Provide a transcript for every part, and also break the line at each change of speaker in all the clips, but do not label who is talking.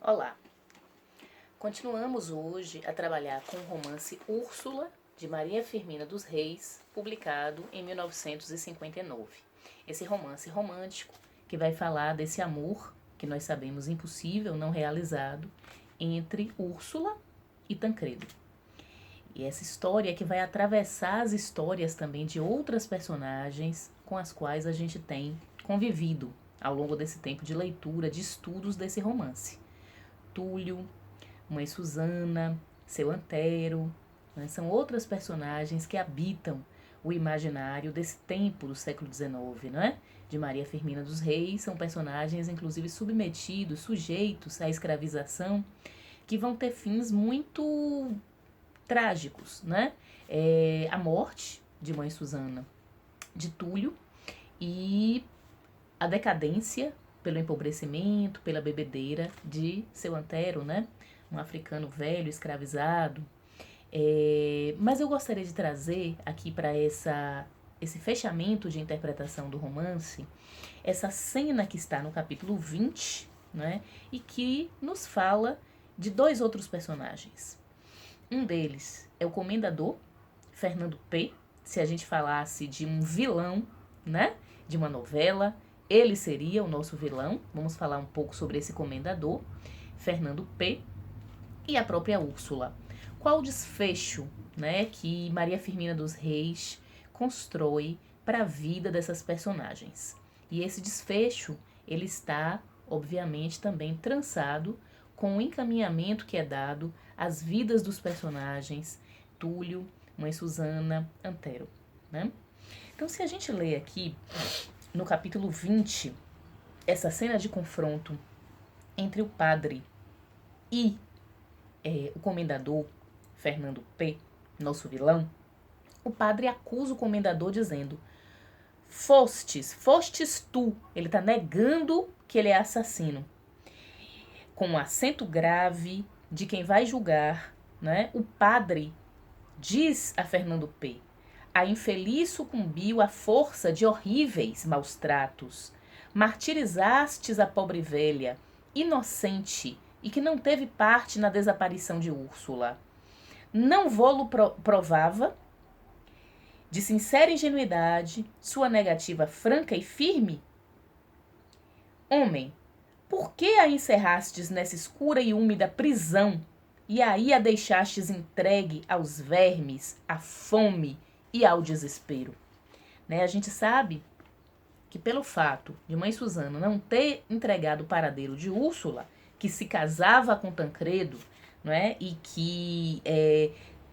Olá! Continuamos hoje a trabalhar com o romance Úrsula, de Maria Firmina dos Reis, publicado em 1959. Esse romance romântico que vai falar desse amor, que nós sabemos impossível, não realizado, entre Úrsula e Tancredo. E essa história que vai atravessar as histórias também de outras personagens com as quais a gente tem convivido ao longo desse tempo de leitura, de estudos desse romance. Túlio, Mãe Susana, Seu Antero, né? São outras personagens que habitam o imaginário desse tempo do século XIX, né? De Maria Firmina dos Reis. São personagens, inclusive, submetidos, sujeitos à escravização, que vão ter fins muito trágicos, né? A morte de Mãe Susana, de Túlio, e a decadência pelo empobrecimento, pela bebedeira de Seu Antero, né? Um africano velho, escravizado. Mas eu gostaria de trazer aqui para esse fechamento de interpretação do romance, essa cena que está no capítulo 20, né? E que nos fala de dois outros personagens. Um deles é o comendador, Fernando P. Se a gente falasse de um vilão, né? De uma novela, ele seria o nosso vilão. Vamos falar um pouco sobre esse comendador, Fernando P. E a própria Úrsula. Qual o desfecho, né, que Maria Firmina dos Reis constrói para a vida dessas personagens? E esse desfecho, ele está, obviamente, também trançado com o encaminhamento que é dado às vidas dos personagens Túlio, Mãe Susana, Antero, né? Então, se a gente lê aqui no capítulo 20, essa cena de confronto entre o padre e o comendador, Fernando P., nosso vilão, o padre acusa o comendador dizendo: fostes tu. Ele está negando que ele é assassino. Com um acento grave de quem vai julgar, né, o padre diz a Fernando P.: a infeliz sucumbiu à força de horríveis maus tratos. Martirizastes a pobre velha, inocente, e que não teve parte na desaparição de Úrsula. Não vô-lo provava, de sincera ingenuidade, sua negativa franca e firme? Homem, por que a encerrastes nessa escura e úmida prisão, e aí a deixastes entregue aos vermes, à fome e ao desespero? Né? A gente sabe que pelo fato de Mãe Susana não ter entregado o paradeiro de Úrsula, que se casava com Tancredo, não é? E que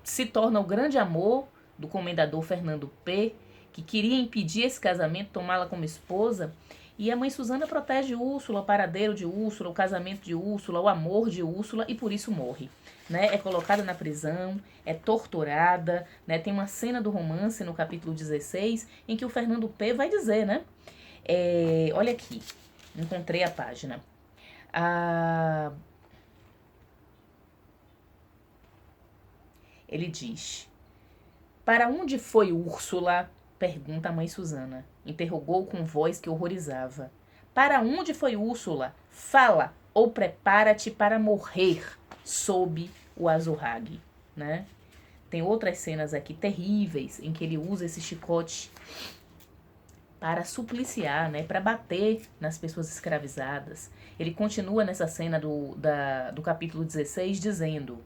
se torna o grande amor do comendador Fernando P., que queria impedir esse casamento, tomá-la como esposa. E a Mãe Susana protege Úrsula, o paradeiro de Úrsula, o casamento de Úrsula, o amor de Úrsula, e por isso morre. Né? É colocada na prisão, é torturada, né? Tem uma cena do romance no capítulo 16 em que o Fernando P. vai dizer, né? Olha aqui, encontrei a página. Ele diz: para onde foi Úrsula? Pergunta a Mãe Susana. Interrogou com voz que horrorizava. Para onde foi Úrsula? Fala, ou prepara-te para morrer sob o azorrague, né? Tem outras cenas aqui terríveis em que ele usa esse chicote para supliciar, né, para bater nas pessoas escravizadas. Ele continua nessa cena do capítulo 16 dizendo: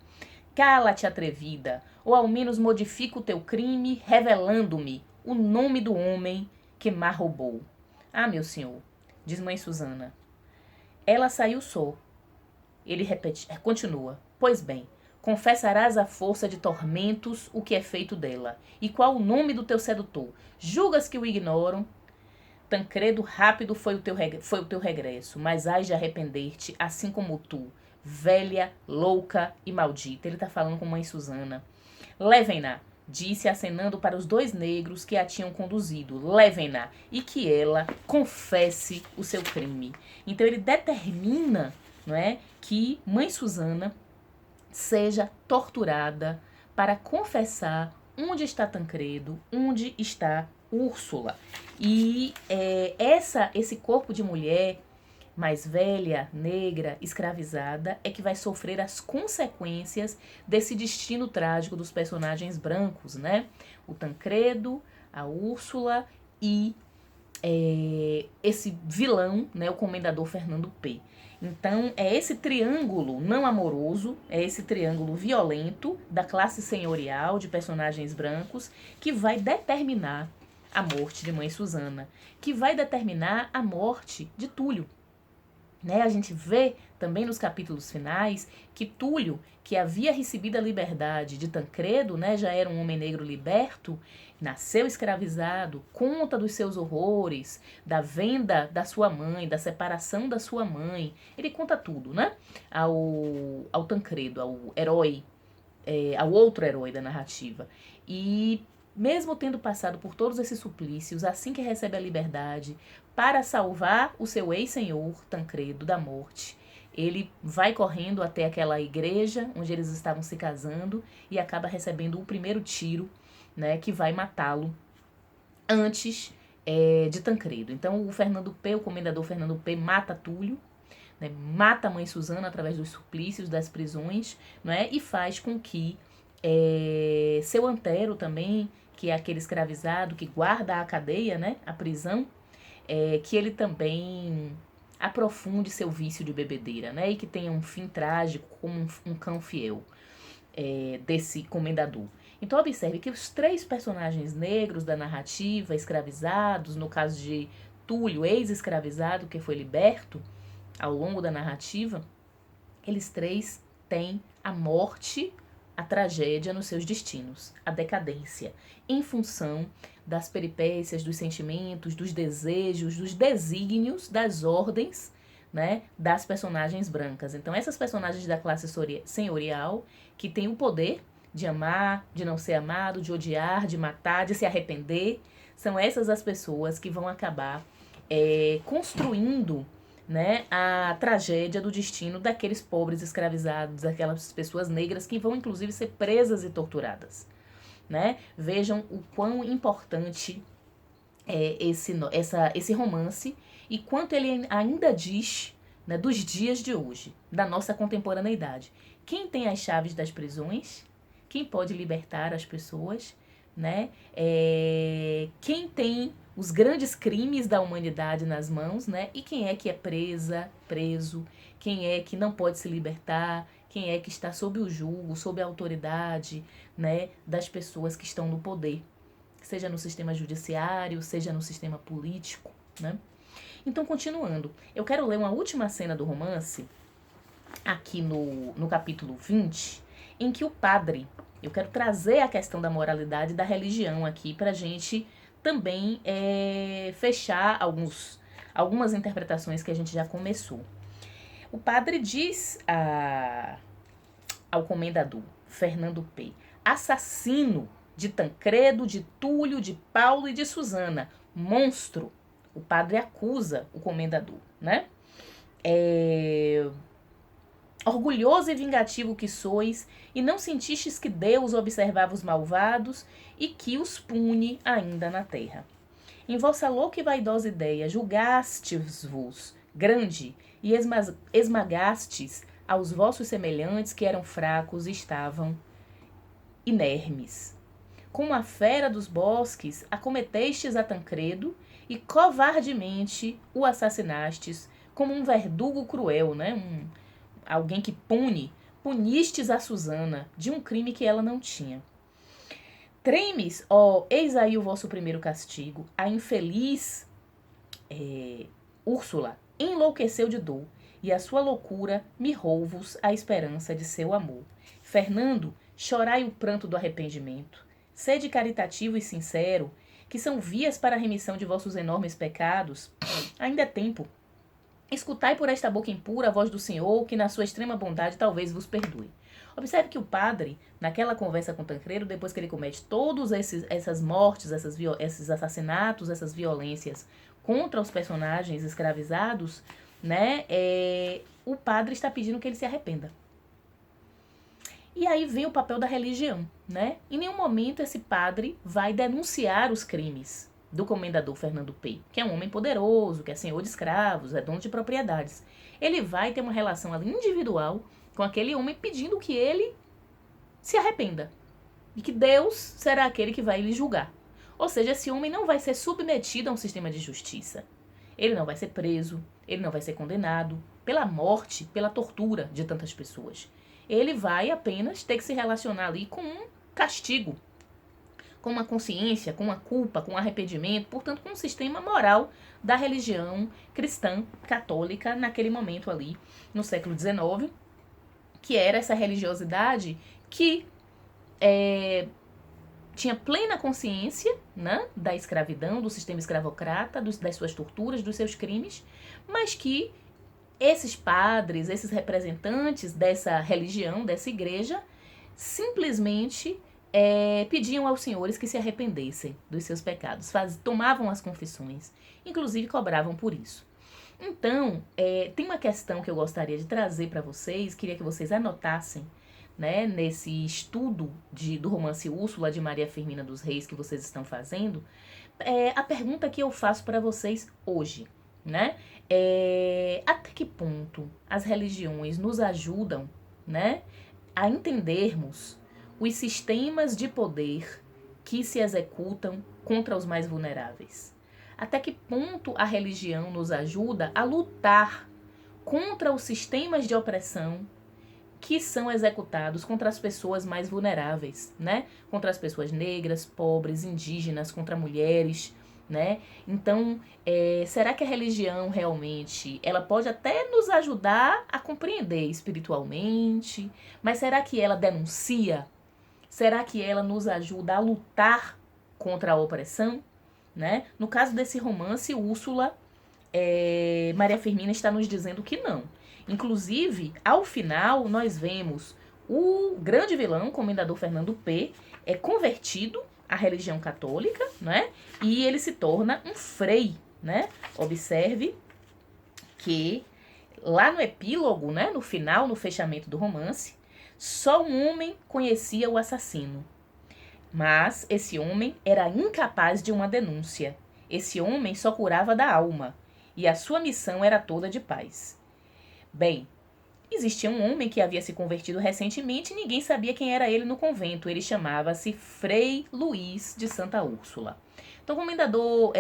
cala-te, atrevida, ou ao menos modifica o teu crime, revelando-me o nome do homem que me roubou. Ah, meu senhor, diz Mãe Susana, ela saiu só. Ele continua: pois bem, confessarás à força de tormentos o que é feito dela. E qual o nome do teu sedutor? Julgas que o ignoram? Tancredo, rápido foi o teu regresso, mas hás de arrepender-te, assim como tu, velha, louca e maldita. Ele está falando com Mãe Susana. Levem-na, disse acenando para os dois negros que a tinham conduzido. Levem-na, e que ela confesse o seu crime. Então ele determina, não é, que Mãe Susana seja torturada para confessar onde está Tancredo, onde está Úrsula. E esse corpo de mulher mais velha, negra, escravizada, é que vai sofrer as consequências desse destino trágico dos personagens brancos, né? O Tancredo, a Úrsula e esse vilão, né, o comendador Fernando P. Então, é esse triângulo não amoroso, é esse triângulo violento da classe senhorial de personagens brancos que vai determinar a morte de Mãe Susana, que vai determinar a morte de Túlio. Né? A gente vê também nos capítulos finais que Túlio, que havia recebido a liberdade de Tancredo, né, já era um homem negro liberto, nasceu escravizado, conta dos seus horrores, da venda da sua mãe, da separação da sua mãe. Ele conta tudo, né? Ao Tancredo, ao herói, ao outro herói da narrativa. E mesmo tendo passado por todos esses suplícios, assim que recebe a liberdade, para salvar o seu ex-senhor, Tancredo, da morte, ele vai correndo até aquela igreja onde eles estavam se casando e acaba recebendo o primeiro tiro, né, que vai matá-lo antes de Tancredo. Então o comendador Fernando P mata Túlio, né, mata a Mãe Susana através dos suplícios, das prisões, né, e faz com que seu Antero também, que é aquele escravizado que guarda a cadeia, né, a prisão, que ele também aprofunde seu vício de bebedeira, né, e que tenha um fim trágico como um cão fiel desse comendador. Então observe que os três personagens negros da narrativa, escravizados, no caso de Túlio, ex-escravizado, que foi liberto ao longo da narrativa, eles três têm a morte, a tragédia nos seus destinos, a decadência, em função das peripécias, dos sentimentos, dos desejos, dos desígnios, das ordens, né, das personagens brancas. Então essas personagens da classe senhorial que têm o poder de amar, de não ser amado, de odiar, de matar, de se arrepender, são essas as pessoas que vão acabar construindo, né, a tragédia do destino daqueles pobres escravizados, daquelas pessoas negras que vão inclusive ser presas e torturadas. Né? Vejam o quão importante é esse romance e quanto ele ainda diz, né, dos dias de hoje, da nossa contemporaneidade. Quem tem as chaves das prisões? Quem pode libertar as pessoas? Né? Quem tem os grandes crimes da humanidade nas mãos, né? E quem é que é preso? Quem é que não pode se libertar? Quem é que está sob o julgo, sob a autoridade, né, das pessoas que estão no poder, seja no sistema judiciário, seja no sistema político, né? Então, continuando, eu quero ler uma última cena do romance, aqui no capítulo 20, em que o padre, eu quero trazer a questão da moralidade e da religião aqui pra gente também fechar algumas interpretações que a gente já começou. O padre diz ao comendador Fernando P, assassino de Tancredo, de Túlio, de Paulo e de Susana, monstro. O padre acusa o comendador, né? Orgulhoso e vingativo que sois, e não sentistes que Deus observava os malvados e que os pune ainda na terra. Em vossa louca e vaidosa ideia, julgastes-vos grande e esmagastes aos vossos semelhantes que eram fracos e estavam inermes. Como a fera dos bosques, acometestes a Tancredo e covardemente o assassinastes como um verdugo cruel, né? Alguém que punistes a Susana de um crime que ela não tinha. Tremes, ó, eis aí o vosso primeiro castigo. A infeliz Úrsula enlouqueceu de dor, e a sua loucura mirrou-vos a esperança de seu amor. Fernando, chorai o pranto do arrependimento. Sede caritativo e sincero, que são vias para a remissão de vossos enormes pecados. Ainda é tempo. Escutai por esta boca impura a voz do Senhor, que na sua extrema bondade talvez vos perdoe. Observe que o padre, naquela conversa com Tancredo, depois que ele comete todas essas mortes, esses assassinatos, essas violências contra os personagens escravizados, né, o padre está pedindo que ele se arrependa. E aí vem o papel da religião, né? Em nenhum momento esse padre vai denunciar os crimes do comendador Fernando P, que é um homem poderoso, que é senhor de escravos, é dono de propriedades. Ele vai ter uma relação ali individual com aquele homem pedindo que ele se arrependa. E que Deus será aquele que vai lhe julgar. Ou seja, esse homem não vai ser submetido a um sistema de justiça. Ele não vai ser preso, ele não vai ser condenado pela morte, pela tortura de tantas pessoas. Ele vai apenas ter que se relacionar ali com um castigo, com uma consciência, com uma culpa, com um arrependimento, portanto, com um sistema moral da religião cristã católica naquele momento ali, no século XIX, que era essa religiosidade que tinha plena consciência, né, da escravidão, do sistema escravocrata, das suas torturas, dos seus crimes, mas que esses padres, esses representantes dessa religião, dessa igreja, simplesmente pediam aos senhores que se arrependessem dos seus pecados, tomavam as confissões, inclusive cobravam por isso. Então, tem uma questão que eu gostaria de trazer para vocês, queria que vocês anotassem, né, nesse estudo do romance Úrsula, de Maria Firmina dos Reis, que vocês estão fazendo, a pergunta que eu faço para vocês hoje, né, até que ponto as religiões nos ajudam, né, a entendermos os sistemas de poder que se executam contra os mais vulneráveis? Até que ponto a religião nos ajuda a lutar contra os sistemas de opressão que são executados contra as pessoas mais vulneráveis, né? Contra as pessoas negras, pobres, indígenas, contra mulheres, né? Então, será que a religião realmente, ela pode até nos ajudar a compreender espiritualmente, mas será que ela denuncia? Será que ela nos ajuda a lutar contra a opressão, né? No caso desse romance, Úrsula, Maria Firmina está nos dizendo que não. Inclusive, ao final, nós vemos o grande vilão, o comendador Fernando P, convertido à religião católica, né? E ele se torna um frei, né? Observe que lá no epílogo, né, no final, no fechamento do romance, só um homem conhecia o assassino. Mas esse homem era incapaz de uma denúncia. Esse homem só curava da alma. E a sua missão era toda de paz. Bem, existia um homem que havia se convertido recentemente e ninguém sabia quem era ele no convento. Ele chamava-se Frei Luís de Santa Úrsula. Então, o comendador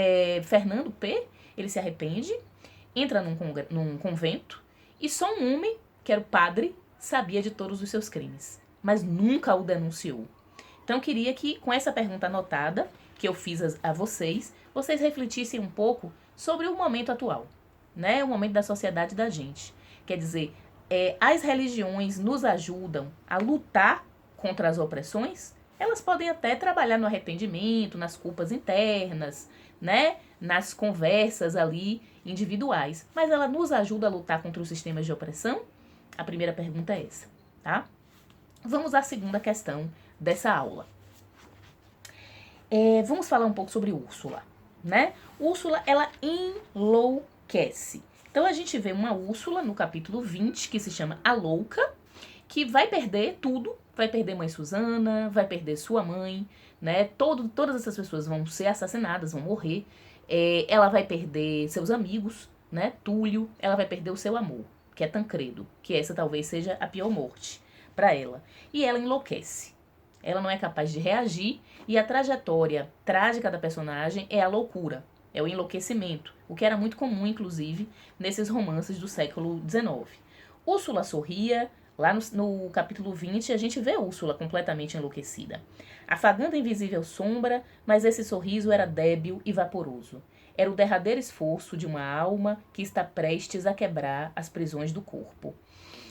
Fernando P, ele se arrepende, entra num convento e só um homem, que era o padre, sabia de todos os seus crimes, mas nunca o denunciou. Então, eu queria que, com essa pergunta anotada, que eu fiz a vocês refletissem um pouco sobre o momento atual, né? O momento da sociedade da gente. Quer dizer, as religiões nos ajudam a lutar contra as opressões? Elas podem até trabalhar no arrependimento, nas culpas internas, né? Nas conversas ali individuais. Mas ela nos ajuda a lutar contra os sistemas de opressão? A primeira pergunta é essa, tá? Vamos à segunda questão dessa aula. Vamos falar um pouco sobre Úrsula, né? Úrsula, ela enlouquece. Então, a gente vê uma Úrsula no capítulo 20, que se chama A Louca, que vai perder tudo, vai perder mãe Susana, vai perder sua mãe, né? Todas essas pessoas vão ser assassinadas, vão morrer. Ela vai perder seus amigos, né? Túlio, ela vai perder o seu amor, que é Tancredo, que essa talvez seja a pior morte para ela. E ela enlouquece. Ela não é capaz de reagir e a trajetória trágica da personagem é a loucura, é o enlouquecimento, o que era muito comum, inclusive, nesses romances do século XIX. Úrsula sorria, lá no capítulo 20, a gente vê Úrsula completamente enlouquecida, afagando a invisível sombra, mas esse sorriso era débil e vaporoso. Era o derradeiro esforço de uma alma que está prestes a quebrar as prisões do corpo.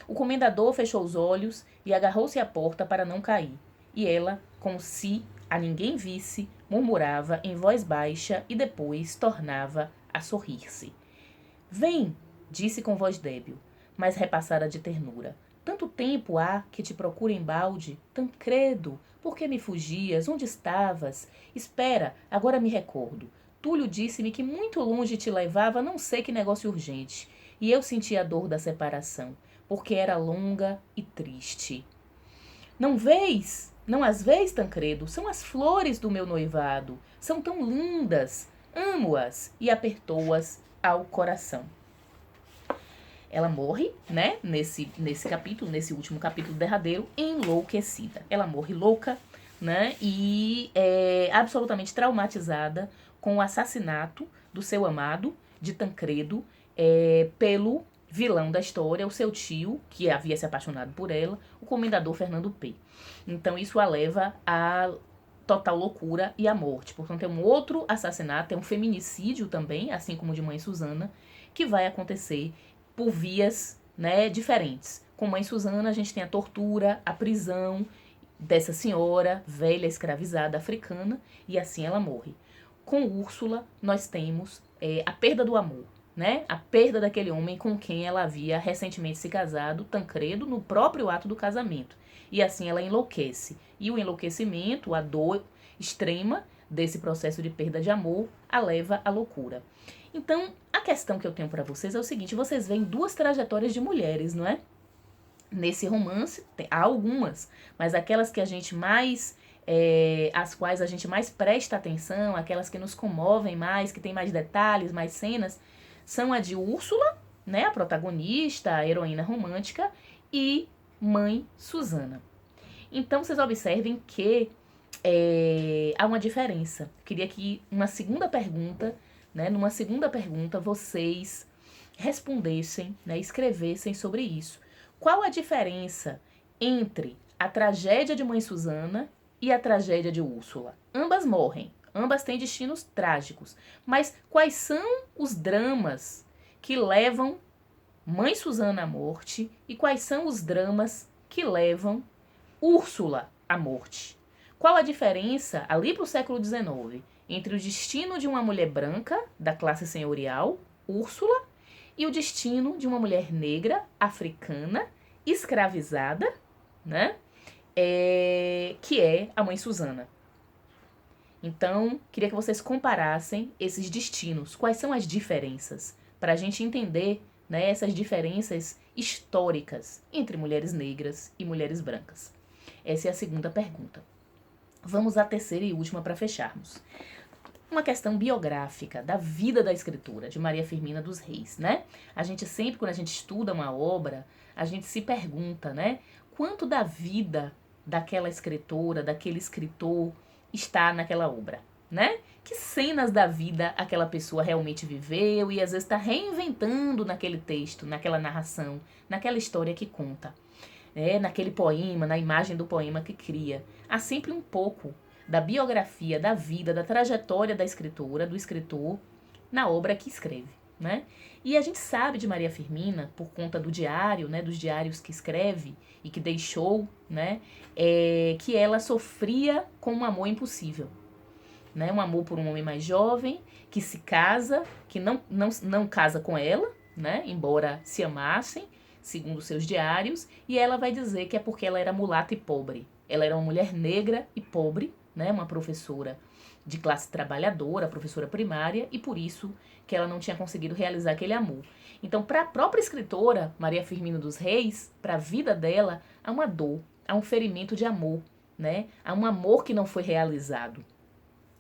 O comendador fechou os olhos e agarrou-se à porta para não cair. E ela, como se a ninguém visse, murmurava em voz baixa e depois tornava a sorrir-se. Vem, disse com voz débil, mas repassada de ternura. Tanto tempo há que te procuro embalde. Tancredo, por que me fugias? Onde estavas? Espera, agora me recordo. Túlio disse-me que muito longe te levava não sei que negócio urgente. E eu senti a dor da separação, porque era longa e triste. Não vês? Não as vês, Tancredo? São as flores do meu noivado. São tão lindas. amo-as e apertou-as ao coração. Ela morre, né, nesse capítulo, nesse último capítulo derradeiro, enlouquecida. Ela morre louca, né, e é absolutamente traumatizada com o assassinato do seu amado, de Tancredo, pelo vilão da história, o seu tio, que havia se apaixonado por ela, o comendador Fernando P. Então isso a leva à total loucura e à morte. Portanto, tem um outro assassinato, tem um feminicídio também, assim como o de Mãe Susana, que vai acontecer por vias, né, diferentes. Com Mãe Susana, a gente tem a tortura, a prisão dessa senhora velha escravizada africana, e assim ela morre. Com Úrsula, nós temos a perda do amor, né? A perda daquele homem com quem ela havia recentemente se casado, Tancredo, no próprio ato do casamento. E assim ela enlouquece. E o enlouquecimento, a dor extrema desse processo de perda de amor, a leva à loucura. Então, a questão que eu tenho para vocês é o seguinte: vocês veem duas trajetórias de mulheres, não é? Nesse romance, há algumas, mas aquelas que a gente mais, as quais a gente mais presta atenção, aquelas que nos comovem mais, que tem mais detalhes, mais cenas, são a de Úrsula, né, a protagonista, a heroína romântica, e Mãe Susana. Então, vocês observem que há uma diferença. Eu queria que uma segunda pergunta, né, numa segunda pergunta, vocês respondessem, né, escrevessem sobre isso. Qual a diferença entre a tragédia de Mãe Susana e a tragédia de Úrsula? Ambas morrem, ambas têm destinos trágicos, mas quais são os dramas que levam Mãe Susana à morte e quais são os dramas que levam Úrsula à morte? Qual a diferença, ali para o século XIX, entre o destino de uma mulher branca, da classe senhorial, Úrsula, e o destino de uma mulher negra, africana, escravizada, né? Que é a Mãe Susana. Então, queria que vocês comparassem esses destinos. Quais são as diferenças? Para a gente entender, né, essas diferenças históricas entre mulheres negras e mulheres brancas. Essa é a segunda pergunta. Vamos à terceira e última para fecharmos. Uma questão biográfica da vida da escritora, de Maria Firmina dos Reis, né? A gente sempre, quando a gente estuda uma obra, a gente se pergunta, né? Quanto da vida daquela escritora, daquele escritor, está naquela obra, né? Que cenas da vida aquela pessoa realmente viveu e às vezes está reinventando naquele texto, naquela narração, naquela história que conta, naquele poema, na imagem do poema que cria. Há sempre um pouco da biografia, da vida, da trajetória da escritora, do escritor, na obra que escreve, né? E a gente sabe de Maria Firmina, por conta do diário, né, dos diários que escreve e que deixou, né, que ela sofria com um amor impossível, né? Um amor por um homem mais jovem, que se casa, que não casa com ela, né, embora se amassem, segundo seus diários, e ela vai dizer que é porque ela era mulata e pobre. Ela era uma mulher negra e pobre, né, uma professora de classe trabalhadora, professora primária, e por isso que ela não tinha conseguido realizar aquele amor. Então, para a própria escritora, Maria Firmina dos Reis, para a vida dela, há uma dor, há um ferimento de amor, né? Há um amor que não foi realizado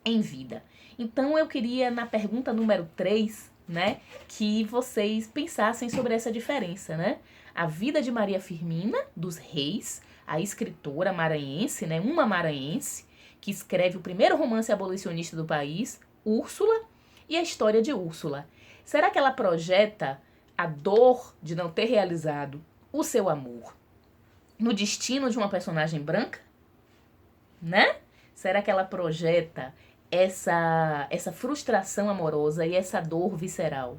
em vida. Então, eu queria, na pergunta número 3, né, que vocês pensassem sobre essa diferença, né? A vida de Maria Firmina dos Reis, a escritora maranhense, né, uma maranhense, que escreve o primeiro romance abolicionista do país, Úrsula, e a história de Úrsula. Será que ela projeta a dor de não ter realizado o seu amor no destino de uma personagem branca? Né? Será que ela projeta essa frustração amorosa e essa dor visceral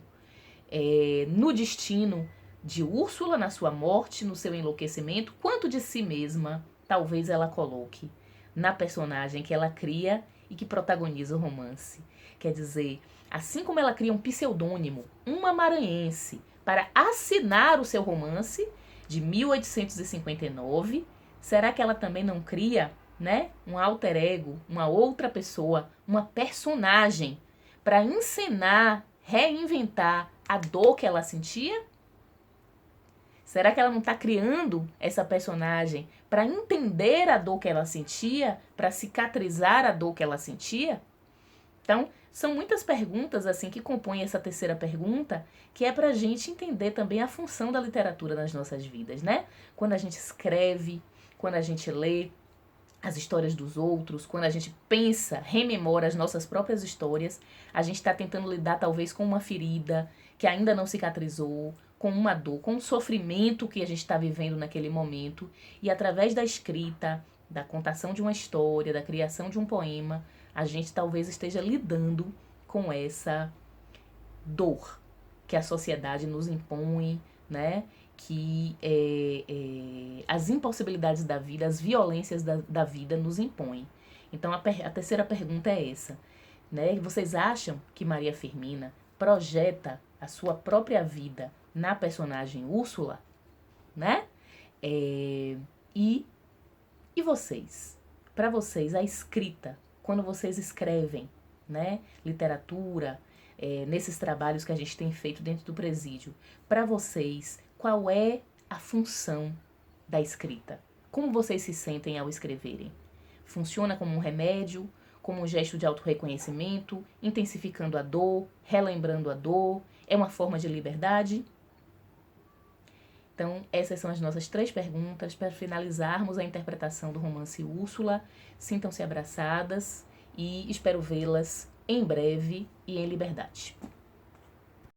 no destino de Úrsula, na sua morte, no seu enlouquecimento? Quanto de si mesma talvez ela coloque na personagem que ela cria e que protagoniza o romance? Quer dizer, assim como ela cria um pseudônimo, uma maranhense, para assinar o seu romance de 1859, será que ela também não cria, né, um alter ego, uma outra pessoa, uma personagem, para encenar, reinventar a dor que ela sentia? Será que ela não está criando essa personagem para entender a dor que ela sentia, para cicatrizar a dor que ela sentia? Então, são muitas perguntas assim que compõem essa terceira pergunta, que é para a gente entender também a função da literatura nas nossas vidas, né? Quando a gente escreve, quando a gente lê as histórias dos outros, quando a gente pensa, rememora as nossas próprias histórias, a gente está tentando lidar talvez com uma ferida que ainda não cicatrizou, com uma dor, com um sofrimento que a gente está vivendo naquele momento, e através da escrita, da contação de uma história, da criação de um poema, a gente talvez esteja lidando com essa dor que a sociedade nos impõe, né? Que as impossibilidades da vida, as violências da vida nos impõem. Então a terceira pergunta é essa, né? Vocês acham que Maria Firmina projeta a sua própria vida na personagem Úrsula, né? E vocês? Para vocês, a escrita, quando vocês escrevem, né? Literatura, nesses trabalhos que a gente tem feito dentro do presídio, para vocês, qual é a função da escrita? Como vocês se sentem ao escreverem? Funciona como um remédio, como um gesto de autorreconhecimento, intensificando a dor, relembrando a dor? É uma forma de liberdade? Então, essas são as nossas 3 perguntas para finalizarmos a interpretação do romance Úrsula. Sintam-se abraçadas e espero vê-las em breve e em liberdade.